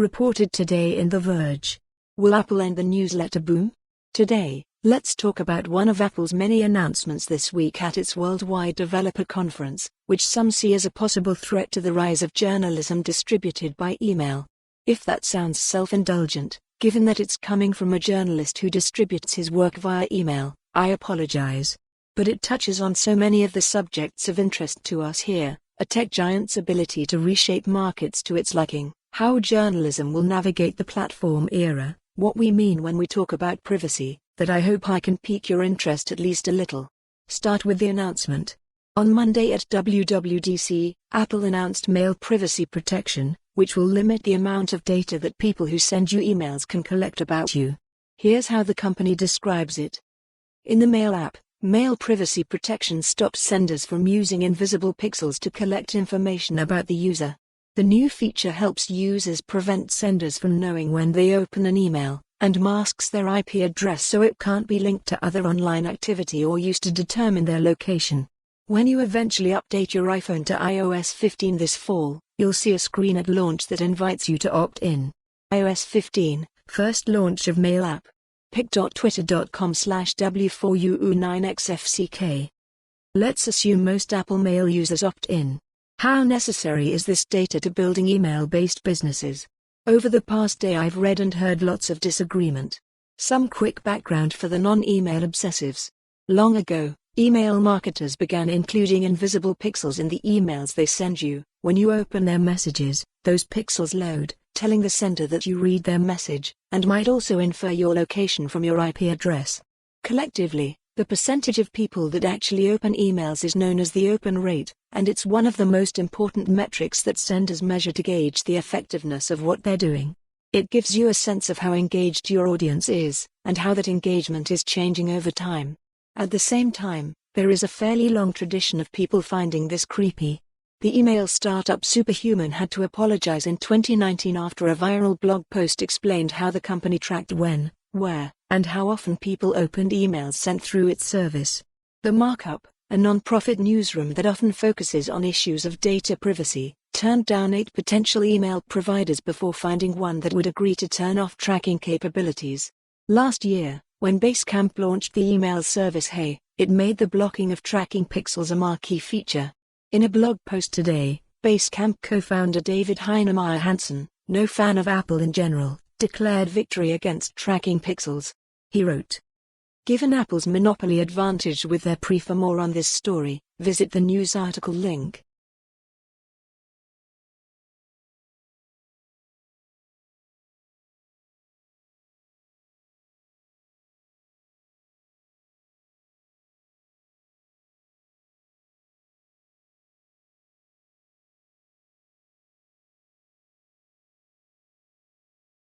Reported today in The Verge. Will Apple end the newsletter boom? Today, let's talk about one of Apple's many announcements this week at its Worldwide Developer Conference, which some see as a possible threat to the rise of journalism distributed by email. If that sounds self-indulgent, given that it's coming from a journalist who distributes his work via email, I apologize. But it touches on so many of the subjects of interest to us here: a tech giant's ability to reshape markets to its liking, how journalism will navigate the platform era, what we mean when we talk about privacy, that I hope I can pique your interest at least a little. Start with the announcement. On Monday at WWDC, Apple announced Mail Privacy Protection, which will limit the amount of data that people who send you emails can collect about you. Here's how the company describes it. In the Mail app, Mail Privacy Protection stops senders from using invisible pixels to collect information about the user. The new feature helps users prevent senders from knowing when they open an email, and masks their IP address so it can't be linked to other online activity or used to determine their location. When you eventually update your iPhone to iOS 15 this fall, you'll see a screen at launch that invites you to opt in. iOS 15, first launch of Mail app. pic.twitter.com/w4uu9xfck. Let's assume most Apple Mail users opt in. How necessary is this data to building email-based businesses? Over the past day I've read and heard lots of disagreement. Some quick background for the non-email obsessives. Long ago, email marketers began including invisible pixels in the emails they send you. When you open their messages, those pixels load, telling the sender that you read their message, and might also infer your location from your IP address. Collectively, the percentage of people that actually open emails is known as the open rate, and it's one of the most important metrics that senders measure to gauge the effectiveness of what they're doing. It gives you a sense of how engaged your audience is, and how that engagement is changing over time. At the same time, there is a fairly long tradition of people finding this creepy. The email startup Superhuman had to apologize in 2019 after a viral blog post explained how the company tracked when, where, and how often people opened emails sent through its service. The Markup, a non-profit newsroom that often focuses on issues of data privacy, turned down 8 potential email providers before finding one that would agree to turn off tracking capabilities. Last year, when Basecamp launched the email service Hey, it made the blocking of tracking pixels a marquee feature. In a blog post today, Basecamp co-founder David Heinemeier Hansson, no fan of Apple in general, declared victory against tracking pixels. He wrote, "Given Apple's monopoly advantage with their pre. For more on this story, visit the news article link.